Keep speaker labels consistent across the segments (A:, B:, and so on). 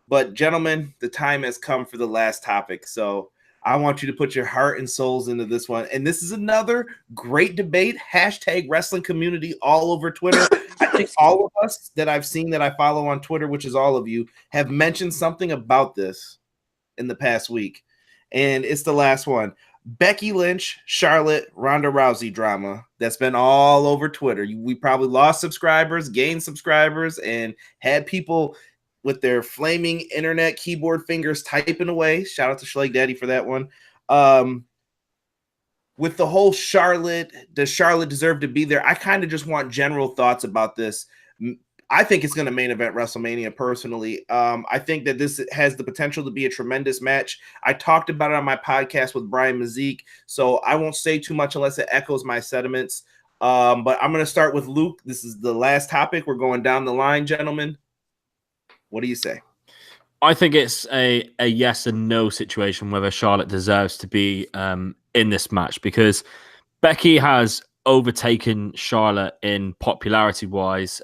A: But gentlemen, the time has come for the last topic. So I want you to put your heart and souls into this one. And this is another great debate. Hashtag wrestling community all over Twitter. I think all of us that I've seen that I follow on Twitter, which is all of you, have mentioned something about this in the past week. And it's the last one. Becky Lynch, Charlotte, Ronda Rousey drama that's been all over Twitter. We probably lost subscribers, gained subscribers, and had people with their flaming internet keyboard fingers typing away. Shout out to Schleg Daddy for that one. With the whole Charlotte, does Charlotte deserve to be there? I kind of just want general thoughts about this. I think it's going to main event WrestleMania personally. I think that this has the potential to be a tremendous match. I talked about it on my podcast with Brian Mazik, so I won't say too much unless it echoes my sentiments. But I'm going to start with Luke. This is the last topic. We're going down the line, gentlemen. What do you say?
B: I think it's a yes and no situation whether Charlotte deserves to be in this match, because Becky has overtaken Charlotte in popularity-wise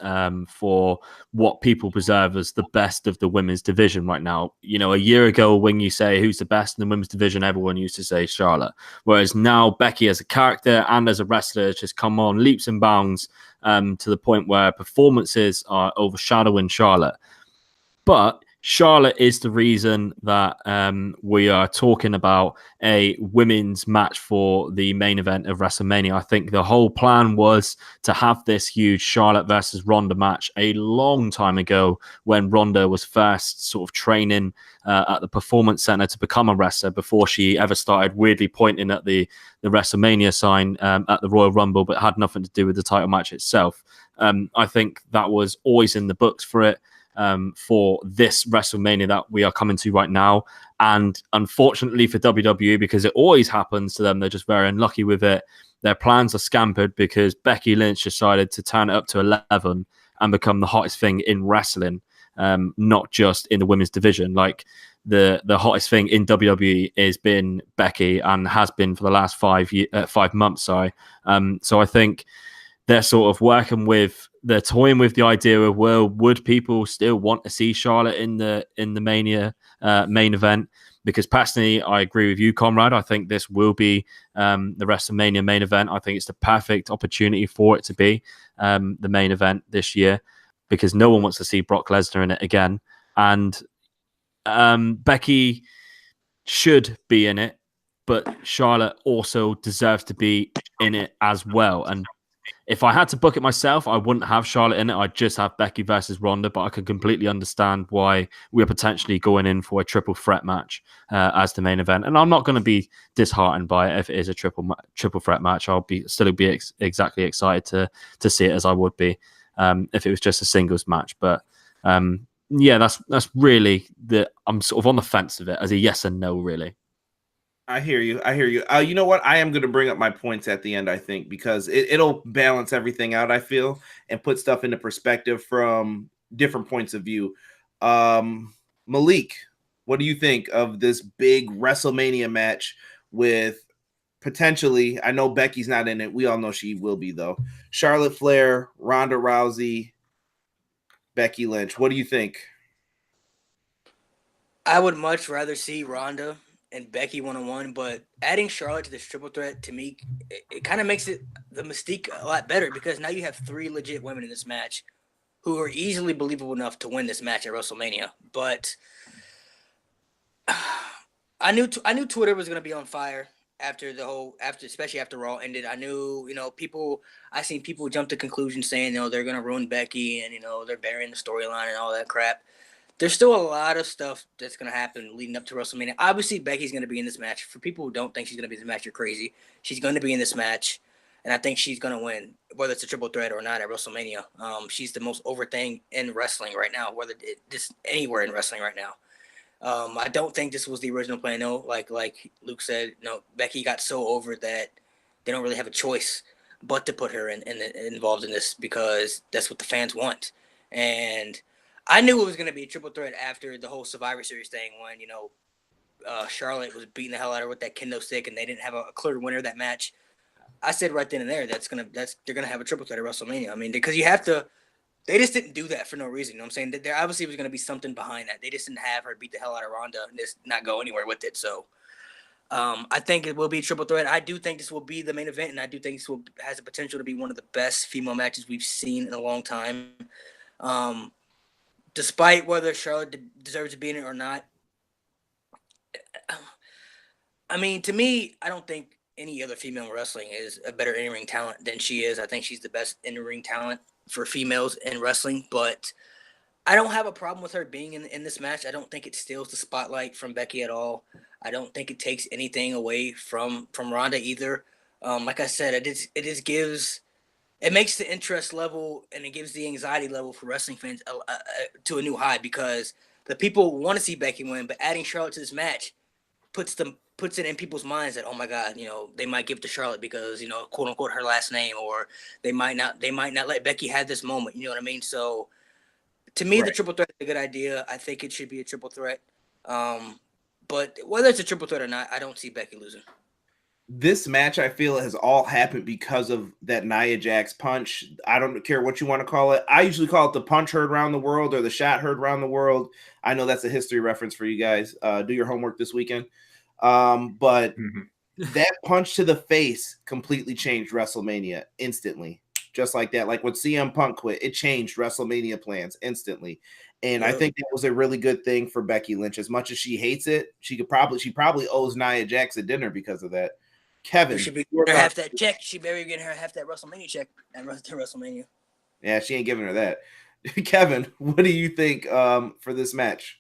B: for what people preserve as the best of the women's division right now. You know, a year ago when you say who's the best in the women's division, everyone used to say Charlotte. Whereas now Becky as a character and as a wrestler has just come on leaps and bounds to the point where performances are overshadowing Charlotte. But Charlotte is the reason that we are talking about a women's match for the main event of WrestleMania. I think the whole plan was to have this huge Charlotte versus Ronda match a long time ago when Ronda was first sort of training at the Performance Center to become a wrestler before she ever started weirdly pointing at the WrestleMania sign at the Royal Rumble, but had nothing to do with the title match itself. I think that was always in the books for it. For this WrestleMania that we are coming to right now. And unfortunately for WWE, because it always happens to them, they're just very unlucky with it. Their plans are scampered because Becky Lynch decided to turn it up to 11 and become the hottest thing in wrestling, not just in the women's division. Like the hottest thing in WWE has been Becky and has been for the last 5 months. So I think they're sort of they're toying with the idea of, well, would people still want to see Charlotte in the Mania main event? Because personally, I agree with you, Conrad. I think this will be the WrestleMania main event. I think it's the perfect opportunity for it to be the main event this year, because no one wants to see Brock Lesnar in it again. And Becky should be in it, but Charlotte also deserves to be in it as well. And if I had to book it myself, I wouldn't have Charlotte in it. I'd just have Becky versus Ronda, but I can completely understand why we're potentially going in for a triple threat match as the main event. And I'm not going to be disheartened by it if it is a triple threat match. I'll still be exactly excited to see it as I would be if it was just a singles match. But yeah, that's really I'm sort of on the fence of it as a yes and no, really.
A: I hear you. You know what? I am going to bring up my points at the end, I think, because it'll balance everything out, I feel, and put stuff into perspective from different points of view. Malik, what do you think of this big WrestleMania match with potentially, I know Becky's not in it. We all know she will be, though. Charlotte Flair, Ronda Rousey, Becky Lynch. What do you think?
C: I would much rather see Ronda and Becky 1-on-1, but adding Charlotte to this triple threat, to me, it kind of makes the mystique a lot better, because now you have 3 legit women in this match who are easily believable enough to win this match at WrestleMania. But I knew Twitter was going to be on fire especially after Raw ended. I knew, I seen people jump to conclusions saying, they're going to ruin Becky and, they're burying the storyline and all that crap. There's still a lot of stuff that's going to happen leading up to WrestleMania. Obviously, Becky's going to be in this match. For people who don't think she's going to be in this match, you're crazy. She's going to be in this match, and I think she's going to win, whether it's a triple threat or not at WrestleMania. She's the most over thing in wrestling right now, just anywhere in wrestling right now. I don't think this was the original plan, no. Like Luke said, Becky got so over that they don't really have a choice but to put her involved in this, because that's what the fans want. And I knew it was going to be a triple threat after the whole Survivor Series thing, when, Charlotte was beating the hell out of her with that kendo stick and they didn't have a clear winner of that match. I said right then and there, they're going to have a triple threat at WrestleMania. I mean, because you have to They just didn't do that for no reason. You know what I'm saying? There obviously was going to be something behind that. They just didn't have her beat the hell out of Ronda and just not go anywhere with it. So I think it will be a triple threat. I do think this will be the main event, and I do think has the potential to be one of the best female matches we've seen in a long time. Despite whether Charlotte deserves to be in it or not, I mean, to me, I don't think any other female in wrestling is a better in-ring talent than she is. I think she's the best in-ring talent for females in wrestling, but I don't have a problem with her being in this match. I don't think it steals the spotlight from Becky at all. I don't think it takes anything away from Ronda either. Like I said, it makes the interest level and it gives the anxiety level for wrestling fans to a new high, because the people want to see Becky win, but adding Charlotte to this match puts it in people's minds that, oh my God, they might give it to Charlotte because, quote unquote, her last name, or they might not let Becky have this moment. You know what I mean? So to me, The triple threat is a good idea. I think it should be a triple threat. But whether it's a triple threat or not, I don't see Becky losing.
A: This match, I feel, has all happened because of that Nia Jax punch. I don't care what you want to call it. I usually call it the punch heard around the world or the shot heard around the world. I know that's a history reference for you guys. Do your homework this weekend. But that punch to the face completely changed WrestleMania instantly. Just like that. Like when CM Punk quit, it changed WrestleMania plans instantly. And I think that was a really good thing for Becky Lynch. As much as she hates it, she probably owes Nia Jax a dinner because of that. Kevin,
C: she be getting her half that check. She better get her half that WrestleMania check at WrestleMania.
A: Yeah, she ain't giving her that. Kevin, what do you think for this match?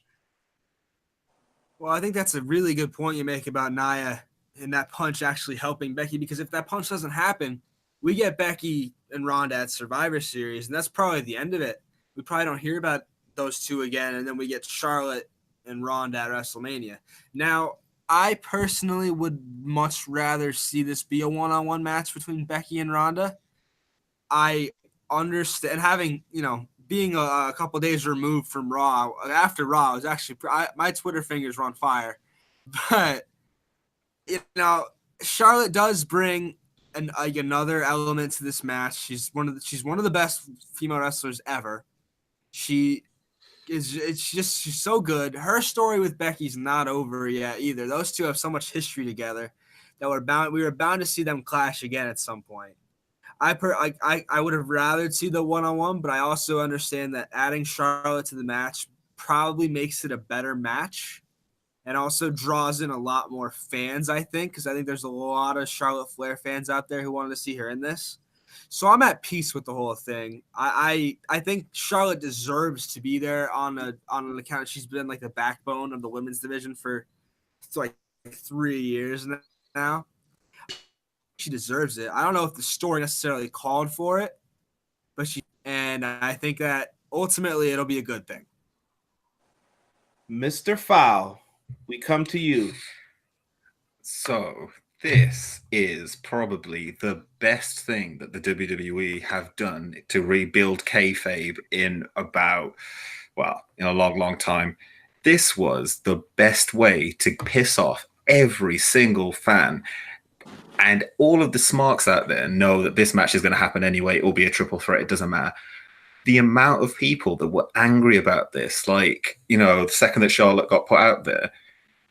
D: Well, I think that's a really good point you make about Nia and that punch actually helping Becky, because if that punch doesn't happen, we get Becky and Ronda at Survivor Series, and that's probably the end of it. We probably don't hear about those two again, and then we get Charlotte and Ronda at WrestleMania. Now, I personally would much rather see this be a one-on-one match between Becky and Ronda. I understand having, being a couple days removed from Raw. After Raw, I was actually my Twitter fingers were on fire. But Charlotte does bring another element to this match. She's one of the best female wrestlers ever. She's so good. Her story with Becky's not over yet either. Those two have so much history together that we were bound to see them clash again at some point. I would have rather see the one-on-one, but I also understand that adding Charlotte to the match probably makes it a better match and also draws in a lot more fans, I think, because I think there's a lot of Charlotte Flair fans out there who wanted to see her in this. So I'm at peace with the whole thing. I think Charlotte deserves to be there on an account. She's been like the backbone of the women's division for like 3 years now. She deserves it. I don't know if the story necessarily called for it, but and I think that ultimately it'll be a good thing.
A: Mr. Fowl, we come to you.
E: So this is probably the best thing that the WWE have done to rebuild kayfabe in a long, long time. This was the best way to piss off every single fan. And all of the smarks out there know that this match is going to happen anyway. It will be a triple threat. It doesn't matter. The amount of people that were angry about this, the second that Charlotte got put out there,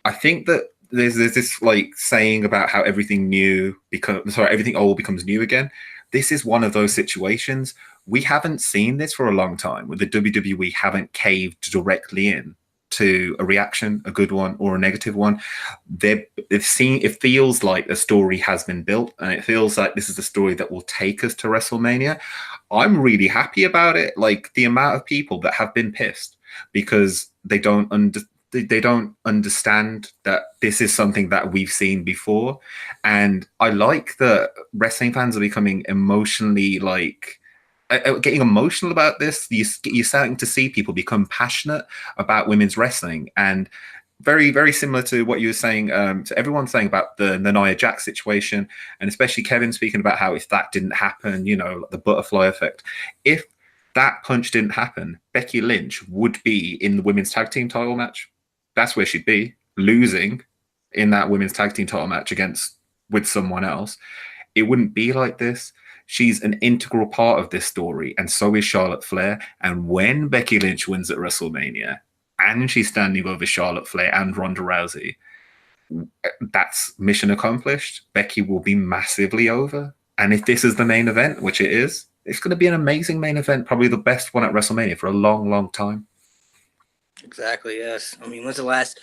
E: I think that there's this saying about how everything old becomes new again. This is one of those situations. We haven't seen this for a long time, where the WWE haven't caved directly in to a reaction, a good one or a negative one. It feels like a story has been built, and it feels like this is a story that will take us to WrestleMania. I'm really happy about it. Like the amount of people that have been pissed because they don't understand that this is something that we've seen before. And I like that wrestling fans are becoming emotionally getting emotional about this. You're starting to see people become passionate about women's wrestling, and very, very similar to what you were saying, to everyone saying about the Nia Jax situation, and especially Kevin speaking about how if that didn't happen, the butterfly effect. If that punch didn't happen, Becky Lynch would be in the women's tag team title match. That's where she'd be, losing in that women's tag team title match with someone else. It wouldn't be like this. She's an integral part of this story, and so is Charlotte Flair. And when Becky Lynch wins at WrestleMania, and she's standing over Charlotte Flair and Ronda Rousey, that's mission accomplished. Becky will be massively over. And if this is the main event, which it is, it's going to be an amazing main event, probably the best one at WrestleMania for a long, long time.
C: Exactly, yes. I mean, when's the last,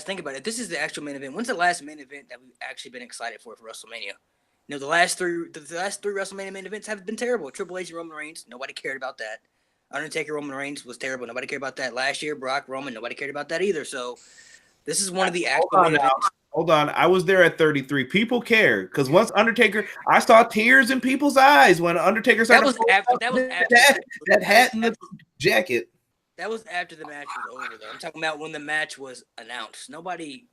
C: think about it, this is the actual main event. When's the last main event that we've actually been excited for WrestleMania? You know, the last three WrestleMania main events have been terrible. Triple H and Roman Reigns, nobody cared about that. Undertaker, Roman Reigns was terrible. Nobody cared about that. Last year, Brock, Roman, nobody cared about that either. So this is one of the actual main events.
A: Hold on. I was there at 33. People care because once Undertaker, I saw tears in people's eyes when Undertaker started. That hat and the jacket.
C: That was after the match was over, though. I'm talking about when the match was announced. Nobody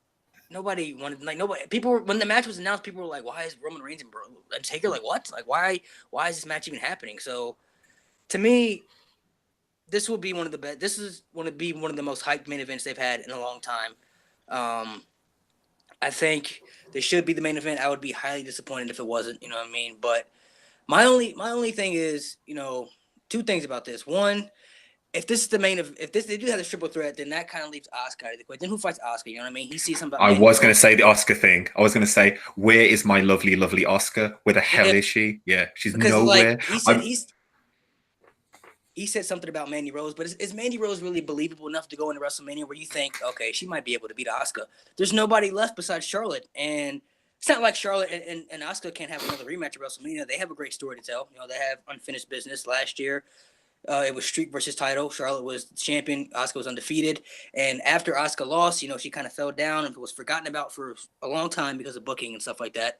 C: wanted, like, people, when the match was announced, people were like, why is Roman Reigns and Undertaker, like, what? Like, why is this match even happening? So, to me, this will be one of the best. This is going to be one of the most hyped main events they've had in a long time. I think this should be the main event. I would be highly disappointed if it wasn't, you know what I mean? But my only thing is, you know, two things about this. One, if this is the main of, if they do have this triple threat, then that kind of leaves Asuka out of the question. Then who fights Asuka? You know what I mean? He sees something.
E: I was going to say the Asuka thing. I was going to say, where is my lovely, lovely Asuka? Where the hell is she? Yeah, she's because, nowhere.
C: Like, he said something about Mandy Rose, but is Mandy Rose really believable enough to go into WrestleMania where you think, okay, she might be able to beat Asuka? There's nobody left besides Charlotte, and it's not like Charlotte and Asuka can't have another rematch at WrestleMania. They have a great story to tell. You know, they have unfinished business. Last year, it was Streak versus title. Charlotte was champion. Asuka was undefeated. And after Asuka lost, you know, she kind of fell down and was forgotten about for a long time because of booking and stuff like that.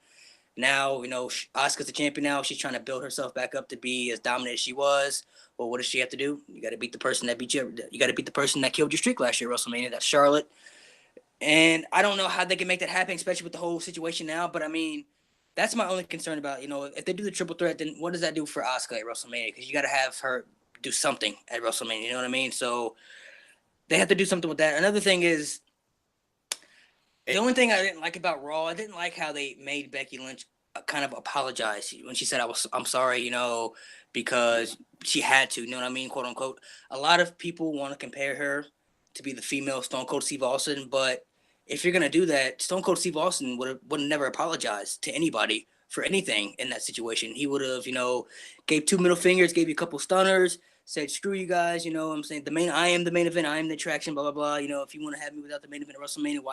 C: Now, you know, Asuka's the champion now. She's trying to build herself back up to be as dominant as she was. Well, what does she have to do? You got to beat the person that beat you. You got to beat the person that killed your streak last year at WrestleMania. That's Charlotte. And I don't know how they can make that happen, especially with the whole situation now. But, I mean, that's my only concern about, you know, if they do the triple threat, then what does that do for Asuka at WrestleMania? Because you got to have her do something at WrestleMania. You know what I mean? So they have to do something with that. Another thing is, the only thing I didn't like about Raw, I didn't like how they made Becky Lynch kind of apologize when she said, I'm sorry, you know, because she had to, you know what I mean, quote unquote. A lot of people want to compare her to be the female Stone Cold Steve Austin, but if you're going to do that, Stone Cold Steve Austin would have never apologized to anybody for anything in that situation. He would have, you know, gave 2 middle fingers, gave you a couple stunners, said, screw you guys, you know what I'm saying? I am the main event, I am the attraction, blah, blah, blah. You know, if you want to have me without the main event at WrestleMania,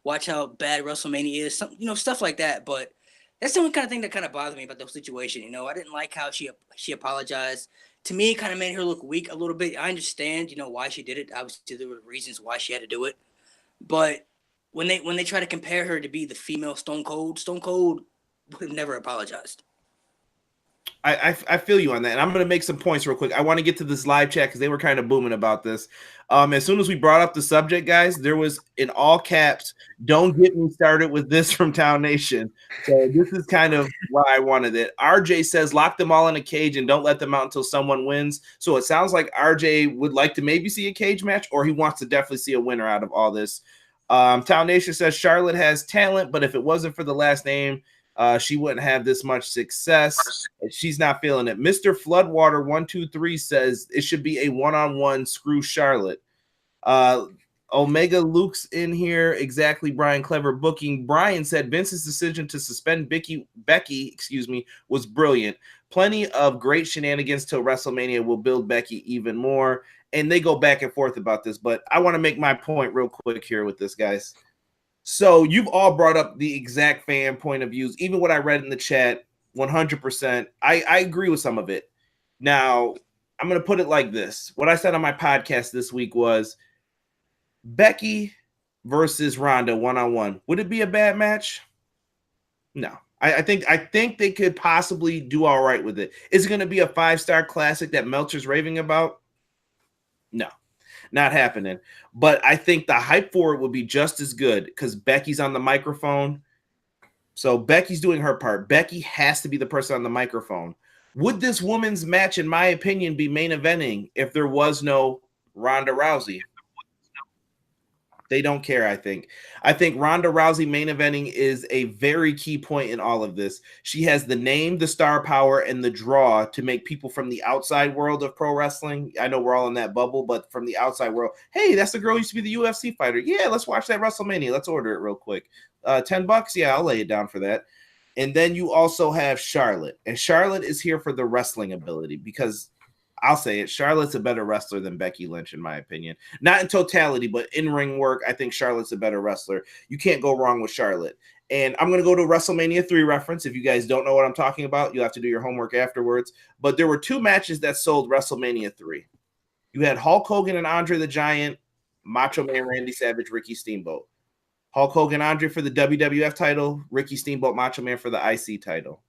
C: watch how bad WrestleMania is, you know, stuff like that. But that's the only kind of thing that kind of bothered me about the situation. You know, I didn't like how she apologized. To me, it kind of made her look weak a little bit. I understand, you know, why she did it. Obviously, there were reasons why she had to do it. But when they try to compare her to be the female Stone Cold would have never apologized.
A: I feel you on that, and I'm going to make some points real quick. I want to get to this live chat because they were kind of booming about this. As soon as we brought up the subject, guys, there was in all caps, "Don't get me started with this" from Town Nation. So this is kind of why I wanted it. RJ says, "Lock them all in a cage and don't let them out until someone wins." So it sounds like RJ would like to maybe see a cage match, or he wants to definitely see a winner out of all this. Town Nation says Charlotte has talent, but if it wasn't for the last name, she wouldn't have this much success. She's not feeling it. Mr. Floodwater 123 says it should be a one-on-one. Screw Charlotte. Omega Luke's in here. Exactly, Brian. Clever booking. Brian said Vince's decision to suspend Becky, was brilliant. Plenty of great shenanigans till WrestleMania will build Becky even more. And they go back and forth about this, but I want to make my point real quick here with this, guys. So you've all brought up the exact fan point of views, even what I read in the chat, 100%. I agree with some of it. Now, I'm going to put it like this. What I said on my podcast this week was Becky versus Ronda one-on-one. Would it be a bad match? No. I think they could possibly do all right with it. Is it going to be a 5-star classic that Meltzer's raving about? No. Not happening. But I think the hype for it would be just as good because Becky's on the microphone. So Becky's doing her part. Becky has to be the person on the microphone. Would this women's match, in my opinion, be main eventing if there was no Ronda Rousey? They don't care, I think. I think Ronda Rousey main eventing is a very key point in all of this. She has the name, the star power, and the draw to make people from the outside world of pro wrestling. I know we're all in that bubble, but from the outside world, hey, that's the girl who used to be the UFC fighter. Yeah, let's watch that WrestleMania. Let's order it real quick. $10? Yeah, I'll lay it down for that. And then you also have Charlotte. And Charlotte is here for the wrestling ability because I'll say it, Charlotte's a better wrestler than Becky Lynch, in my opinion. Not in totality, but in ring work, I think Charlotte's a better wrestler. You can't go wrong with Charlotte. And I'm going to go to WrestleMania 3 reference. If you guys don't know what I'm talking about, you'll have to do your homework afterwards. But there were 2 matches that sold WrestleMania 3. You had Hulk Hogan and Andre the Giant, Macho Man Randy Savage, Ricky Steamboat. Hulk Hogan, Andre for the WWF title, Ricky Steamboat, Macho Man for the IC title.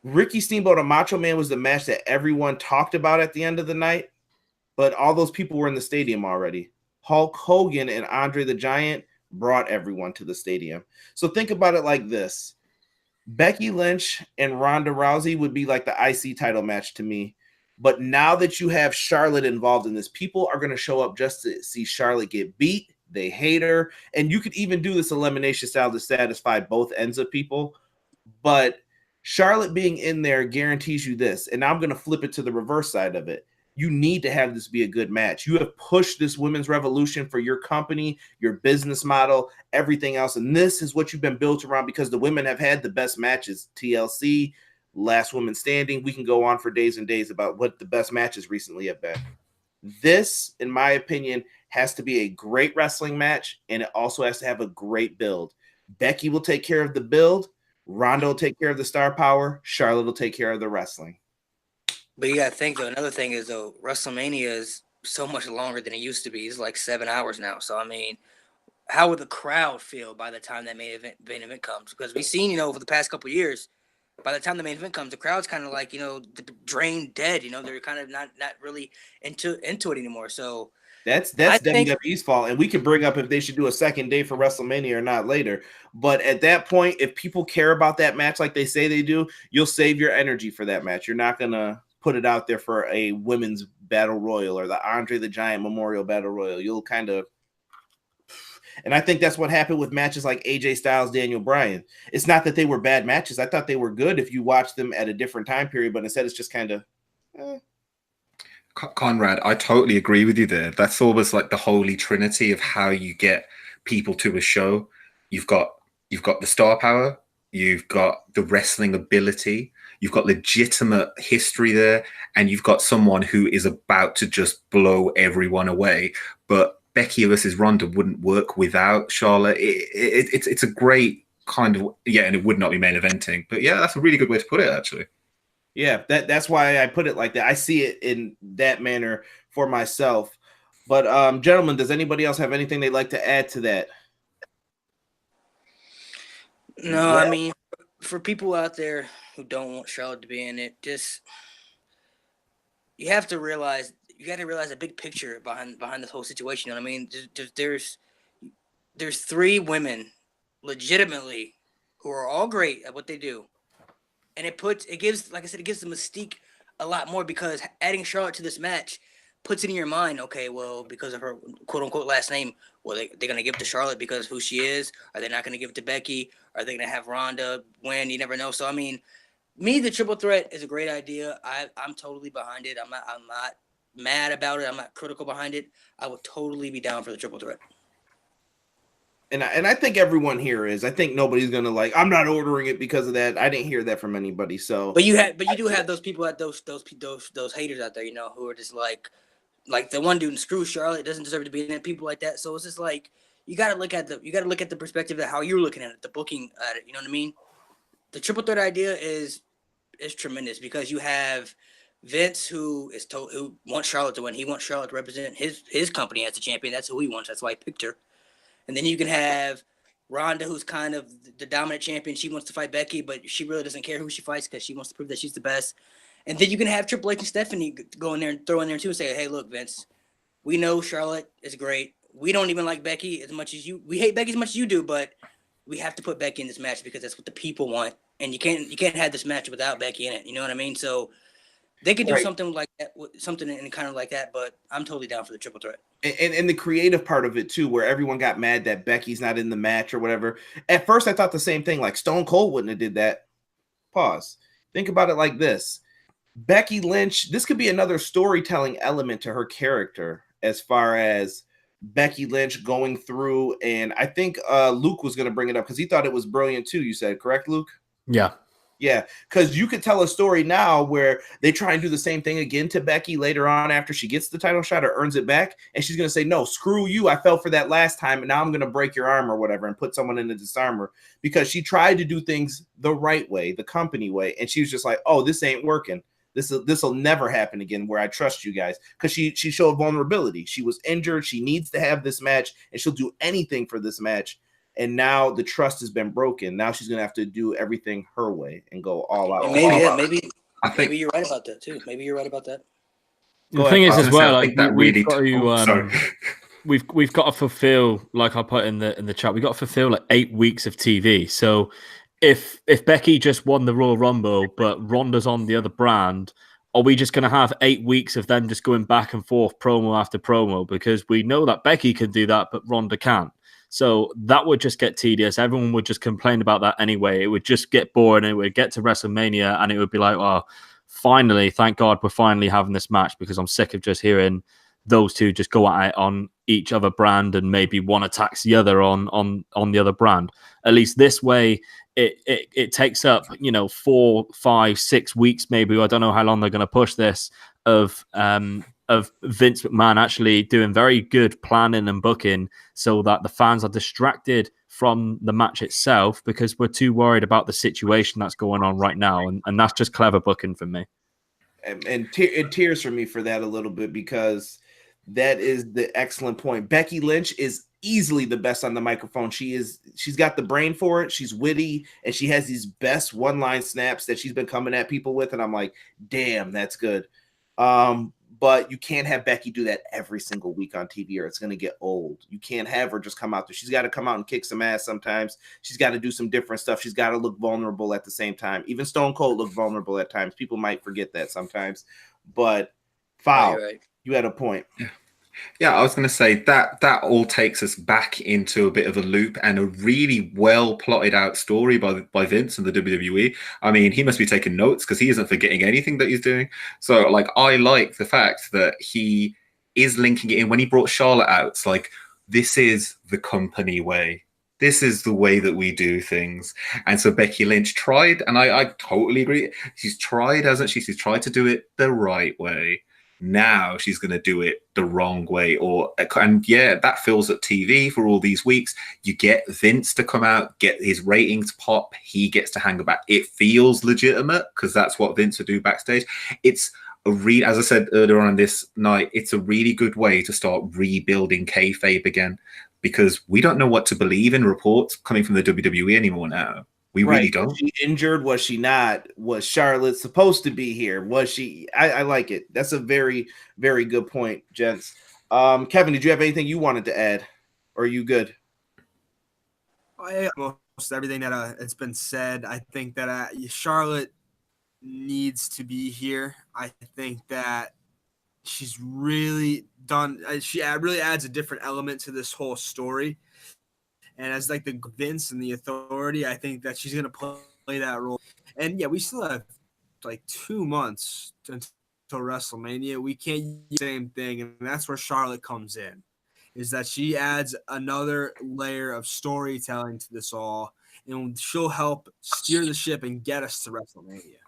A: Ricky Steamboat and Macho Man was the match that everyone talked about at the end of the night, but all those people were in the stadium already. Hulk Hogan and Andre the Giant brought everyone to the stadium. So think about it like this. Becky Lynch and Ronda Rousey would be like the IC title match to me. But now that you have Charlotte involved in this, people are going to show up just to see Charlotte get beat. They hate her. And you could even do this elimination style to satisfy both ends of people. But Charlotte being in there guarantees you this. And now I'm going to flip it to the reverse side of it. You need to have this be a good match. You have pushed this women's revolution for your company, your business model, everything else. And this is what you've been built around because the women have had the best matches. TLC, Last Woman Standing. We can go on for days and days about what the best matches recently have been. This, in my opinion, has to be a great wrestling match, and it also has to have a great build. Becky will take care of the build. Ronda will take care of the star power. Charlotte will take care of the wrestling.
C: But you got to think, though, another thing is, though, WrestleMania is so much longer than it used to be. It's like 7 hours now. So, I mean, how would the crowd feel by the time that main event comes? Because we've seen, over the past couple of years, by the time the main event comes, the crowd's kind of like, drained dead. They're kind of not really into it anymore. So
A: that's WWE's fault. And we can bring up if they should do a second day for WrestleMania or not later. But at that point, if people care about that match like they say they do, you'll save your energy for that match. You're not going to put it out there for a women's battle royal or the Andre the Giant Memorial Battle Royal. You'll kind of, and I think that's what happened with matches like AJ Styles, Daniel Bryan. It's not that they were bad matches. I thought they were good if you watched them at a different time period, but instead it's just kind of.
E: Conrad, I totally agree with you there. That's almost like the holy trinity of how you get people to a show. You've got the star power, you've got the wrestling ability, you've got legitimate history there, and you've got someone who is about to just blow everyone away. But Becky versus Ronda wouldn't work without Charlotte. It's a great kind of, and it would not be main eventing. But yeah, that's a really good way to put it, actually.
A: Yeah, that's why I put it like that. I see it in that manner for myself. But gentlemen, does anybody else have anything they'd like to add to that?
C: No, I mean, for people out there who don't want Charlotte to be in it, you have to realize the big picture behind this whole situation. You know what I mean? There's 3 women legitimately who are all great at what they do. And it gives, like I said, it gives the mystique a lot more because adding Charlotte to this match puts it in your mind, okay, well, because of her quote-unquote last name, well, they're going to give it to Charlotte because of who she is? Are they not going to give it to Becky? Are they going to have Ronda win? You never know. So, I mean, the triple threat is a great idea. I'm totally behind it. I'm not mad about it. I'm not critical behind it. I would totally be down for the triple threat.
A: And I think everyone here is. I think nobody's gonna I'm not ordering it because of that. I didn't hear that from anybody. So,
C: but you do have those people at those haters out there, who are just like the one dude, screw Charlotte, doesn't deserve to be in it. People like that. So it's just like you got to look at the perspective of how you're looking at it, the booking at it. You know what I mean? The triple threat idea is tremendous because you have Vince who wants Charlotte to win. He wants Charlotte to represent his company as the champion. That's who he wants. That's why he picked her. And then you can have Ronda, who's kind of the dominant champion. She wants to fight Becky, but she really doesn't care who she fights because she wants to prove that she's the best. And then you can have Triple H and Stephanie go in there and throw in there too and say, hey, look, Vince, we know Charlotte is great. We don't even like Becky as much as you. We hate Becky as much as you do, but we have to put Becky in this match because that's what the people want. And you can't have this match without Becky in it. You know what I mean? So They could do
A: Right.
C: something like that, something in kind of like that. But I'm totally down for the triple threat.
A: And the creative part of it too, where everyone got mad that Becky's not in the match or whatever. At first, I thought the same thing. Like Stone Cold wouldn't have did that. Pause. Think about it like this: Becky Lynch. This could be another storytelling element to her character, as far as Becky Lynch going through. And I think Luke was going to bring it up because he thought it was brilliant too. You said correct, Luke?
B: Yeah.
A: Yeah, because you could tell a story now where they try and do the same thing again to Becky later on after she gets the title shot or earns it back. And she's going to say, no, screw you. I fell for that last time. And now I'm going to break your arm or whatever and put someone in the disarmer, because she tried to do things the right way, the company way. And she was just like, oh, this ain't working. This will never happen again where I trust you guys, because she showed vulnerability. She was injured. She needs to have this match, and she'll do anything for this match. And now the trust has been broken. Now she's going to have to do everything her way and go all out.
C: And maybe
E: I think
C: you're right about that too. Maybe you're right about that.
B: The thing is as well, like
E: we've
B: got to fulfill, like I put in the chat, we got to fulfill like 8 weeks of TV. So if Becky just won the Royal Rumble, but Ronda's on the other brand, are we just going to have 8 weeks of them just going back and forth, promo after promo? Because we know that Becky can do that, but Ronda can't. So that would just get tedious. Everyone would just complain about that anyway. It would just get boring. And it would get to WrestleMania and it would be like, oh, finally, thank God we're finally having this match, because I'm sick of just hearing those two just go at it on each other brand and maybe one attacks the other on the other brand. At least this way, it takes up, 4, 5, 6 weeks maybe. I don't know how long they're going to push this of Vince McMahon actually doing very good planning and booking so that the fans are distracted from the match itself because we're too worried about the situation that's going on right now. And that's just clever booking for me.
A: And it tears for me for that a little bit, because that is the excellent point. Becky Lynch is easily the best on the microphone. She's got the brain for it. She's witty, and she has these best one-line snaps that she's been coming at people with. And I'm like, damn, that's good. But you can't have Becky do that every single week on TV, or it's going to get old. You can't have her just come out there. She's got to come out and kick some ass sometimes. She's got to do some different stuff. She's got to look vulnerable at the same time. Even Stone Cold looked vulnerable at times. People might forget that sometimes. But Fowl,
C: right.
A: You had a point.
E: Yeah, I was going to say that all takes us back into a bit of a loop and a really well plotted out story by Vince and the WWE. I mean, he must be taking notes because he isn't forgetting anything that he's doing. So, like, I like the fact that he is linking it in. When he brought Charlotte out, it's like, this is the company way. This is the way that we do things. And so Becky Lynch tried, and I totally agree. She's tried, hasn't she? She's tried to do it the right way. Now she's going to do it the wrong way. And that fills up TV for all these weeks. You get Vince to come out, get his ratings pop. He gets to hang about. It feels legitimate because that's what Vince would do backstage. It's as I said earlier on this night, it's a really good way to start rebuilding kayfabe again, because we don't know what to believe in reports coming from the WWE anymore now. We really don't.
A: Was she injured? Was she not? Was Charlotte supposed to be here? Was she? I like it. That's a very, very good point, gents. Kevin, did you have anything you wanted to add? Or are you good?
D: Most everything that it's been said. I think that Charlotte needs to be here. I think that she's really done. She really adds a different element to this whole story. And as like the Vince and the authority, I think that she's going to play that role. And yeah, we still have like 2 months until WrestleMania. We can't do the same thing. And that's where Charlotte comes in, is that she adds another layer of storytelling to this all. And she'll help steer the ship and get us to WrestleMania.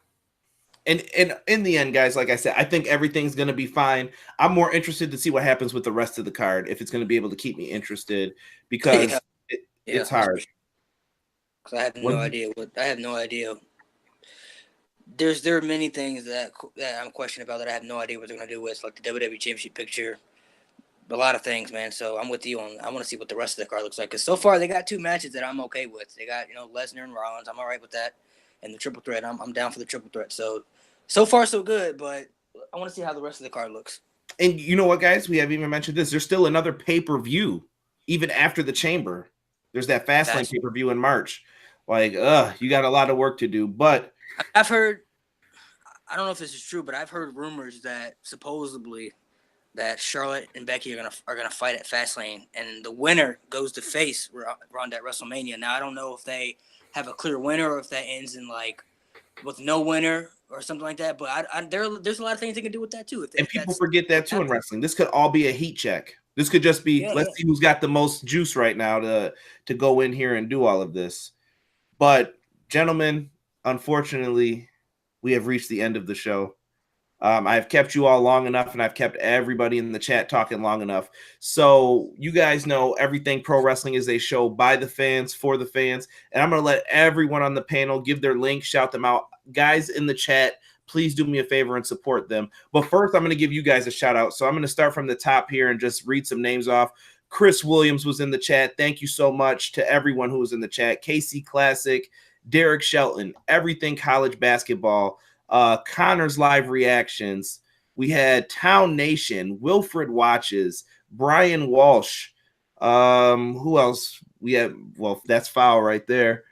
A: And in the end, guys, like I said, I think everything's going to be fine. I'm more interested to see what happens with the rest of the card, if it's going to be able to keep me interested, because it's hard.
C: I have no idea. I have no idea. There are many things that I'm questioning about that I have no idea what they're going to do with, like the WWE Championship picture. A lot of things, man. So I'm with you on. I want to see what the rest of the card looks like, because so far they got 2 matches that I'm okay with. They got Lesnar and Rollins. I'm all right with that, and the triple threat. I'm down for the triple threat. So far so good, but I want to see how the rest of the card looks.
A: And you know what, guys? We haven't even mentioned this. There's still another pay-per-view even after the Chamber. There's that Fastlane pay-per-view in March. Like, you got a lot of work to do. But
C: I've heard I don't know if this is true, but I've heard rumors that supposedly that Charlotte and Becky are gonna fight at Fastlane, and the winner goes to face Ronda at WrestleMania. Now I don't know if they have a clear winner or if that ends in like with no winner or something like that. But there's a lot of things they can do with that too.
A: And people forget that too in wrestling. This could all be a heat check. This could just be let's see who's got the most juice right now to go in here and do all of this. But gentlemen, unfortunately, we have reached the end of the show. I've kept you all long enough, and I've kept everybody in the chat talking long enough. So you guys know everything pro wrestling is a show by the fans, for the fans. And I'm going to let everyone on the panel give their link, shout them out. Guys in the chat, please do me a favor and support them. But first, I'm going to give you guys a shout out. So I'm going to start from the top here and just read some names off. Chris Williams was in the chat. Thank you so much to everyone who was in the chat. KC Classic, Derek Shelton, Everything College Basketball, Connor's Live Reactions. We had Town Nation, Wilfred Watches, Brian Walsh. Who else? We have, well, that's Fowl right there.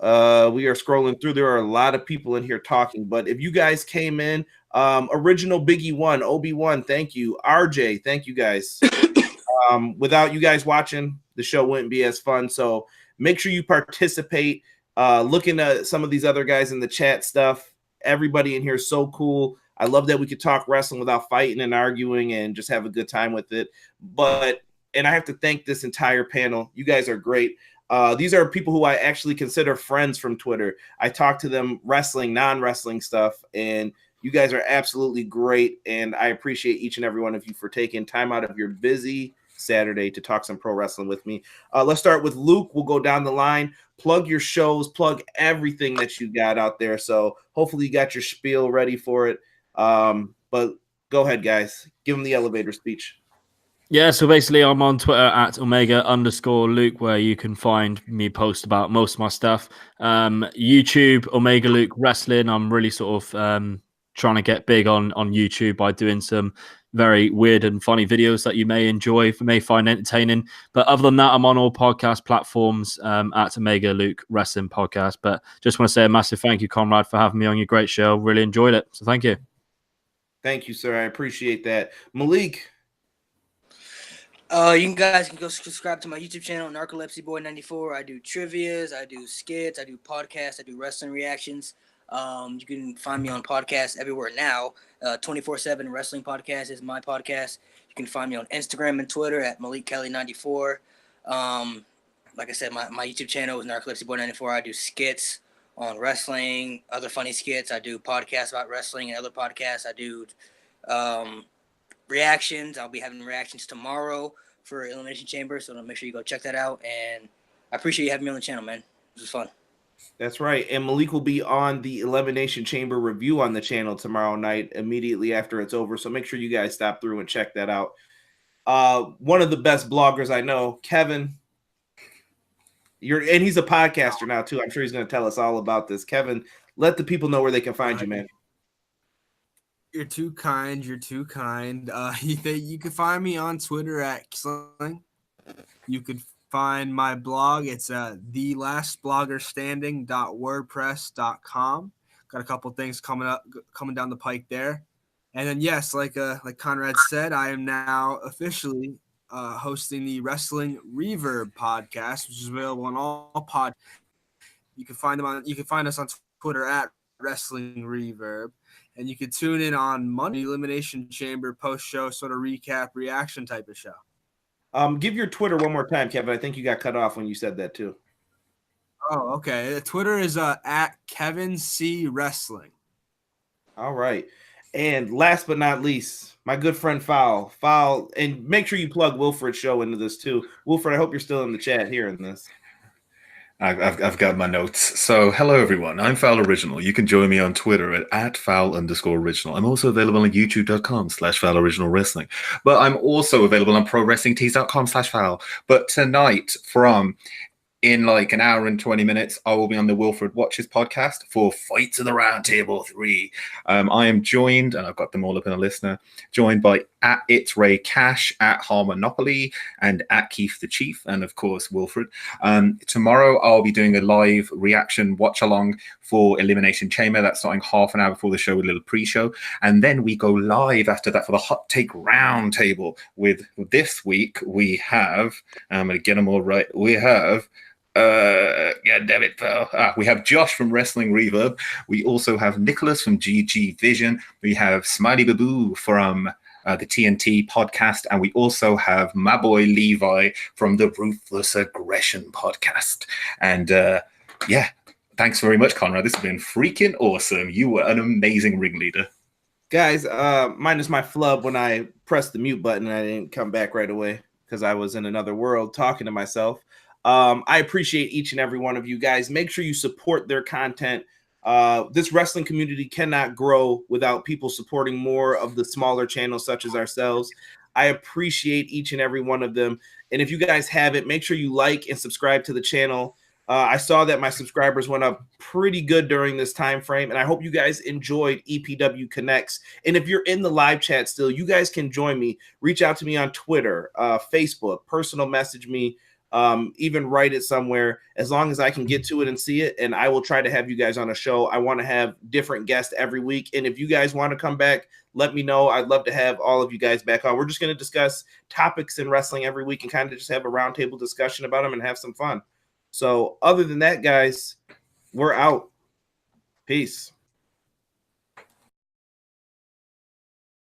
A: We are scrolling through. There are a lot of people in here talking, but if you guys came in, Original Biggie One, Obi-Wan, thank you. RJ, thank you guys. Without you guys watching, the show wouldn't be as fun. So make sure you participate. Looking at some of these other guys in the chat stuff. Everybody in here is so cool. I love that we could talk wrestling without fighting and arguing and just have a good time with it. And I have to thank this entire panel. You guys are great. These are people who I actually consider friends from Twitter. I talk to them wrestling, non-wrestling stuff, and you guys are absolutely great. And I appreciate each and every one of you for taking time out of your busy Saturday to talk some pro wrestling with me. Let's start with Luke. We'll go down the line. Plug your shows, plug everything that you got out there. So hopefully you got your spiel ready for it. But go ahead, guys. Give them the elevator speech.
B: Yeah, so basically I'm on Twitter at Omega_Luke, where you can find me post about most of my stuff. YouTube, Omega Luke Wrestling. I'm really sort of trying to get big on YouTube by doing some very weird and funny videos that you may enjoy, may find entertaining. But other than that, I'm on all podcast platforms at Omega Luke Wrestling Podcast. But just want to say a massive thank you, Conrad, for having me on your great show. Really enjoyed it. So thank you.
A: Thank you, sir. I appreciate that. Malik.
C: You guys can go subscribe to my YouTube channel, Narcolepsy Boy 94. I do trivias, I do skits, I do podcasts, I do wrestling reactions. You can find me on podcasts everywhere now. 24/7 Wrestling Podcast is my podcast. You can find me on Instagram and Twitter at Malik Kelly 94. Like I said, my YouTube channel is Narcolepsy Boy 94. I do skits on wrestling, other funny skits. I do podcasts about wrestling and other podcasts. I do reactions. I'll be having reactions tomorrow for Elimination Chamber, so make sure you go check that out. And I appreciate you having me on the channel, man. This was fun.
A: That's right. And Malik will be on the Elimination Chamber review on the channel tomorrow night immediately after it's over. So make sure you guys stop through and check that out. One of the best bloggers I know, Kevin. And he's a podcaster now too. I'm sure he's going to tell us all about this. Kevin, let the people know where they can find you, man.
D: You're too kind. You're too kind. You can find me on Twitter at Kisling. You could find my blog. It's thelastbloggerstanding.wordpress.com. Got a couple things coming down the pike there. And then yes, like Conrad said, I am now officially hosting the Wrestling Reverb podcast, which is available on all pod. You can find us on Twitter at Wrestling Reverb. And you can tune in on Monday, Elimination Chamber post-show sort of recap reaction type of show.
A: Give your Twitter one more time, Kevin. I think you got cut off when you said that too.
D: Oh, okay. Twitter is at Kevin C Wrestling.
A: All right. And last but not least, my good friend Fowl. Fowl, and make sure you plug Wilfred's show into this too. Wilfred, I hope you're still in the chat hearing this.
E: I've got my notes. So, hello everyone. I'm Fowl Original. You can join me on Twitter at Fowl_Original. I'm also available on YouTube.com/FowlOriginalWrestling. But I'm also available on ProWrestlingTees.com/Fowl. But tonight from in like an hour and 20 minutes, I will be on the Wilfred Watches podcast for Fights of the Round Table 3. I am joined, and I've got them all up in a listener, joined by at It's Ray Cash, at Harmonopoly, and at Keith the Chief, and of course Wilfred. Tomorrow I'll be doing a live reaction watch along for Elimination Chamber. That's starting half an hour before the show with a little pre-show, and then we go live after that for the Hot Take Round Table. With this week we have, I'm gonna get them all right. We have yeah, damn it, pal. We have Josh from Wrestling Reverb. We also have Nicholas from GG Vision. We have Smiley Baboo from the TNT podcast, and we also have my boy Levi from the Ruthless Aggression podcast. And yeah, thanks very much, Conrad. This has been freaking awesome. You were an amazing ringleader.
A: Guys, minus my flub when I pressed the mute button and I didn't come back right away because I was in another world talking to myself. I appreciate each and every one of you guys. Make sure you support their content. This wrestling community cannot grow without people supporting more of the smaller channels such as ourselves. I appreciate each and every one of them. And if you guys haven't, make sure you like and subscribe to the channel. I saw that my subscribers went up pretty good during this time frame, and I hope you guys enjoyed EPW Connects. And if you're in the live chat still, you guys can join me. Reach out to me on Twitter, Facebook, personal message me. Even write it somewhere, as long as I can get to it and see it, and I will try to have you guys on a show. I want to have different guests every week, and if you guys want to come back, let me know. I'd love to have all of you guys back on. We're just going to discuss topics in wrestling every week and kind of just have a roundtable discussion about them and have some fun. So other than that, guys, we're out. Peace.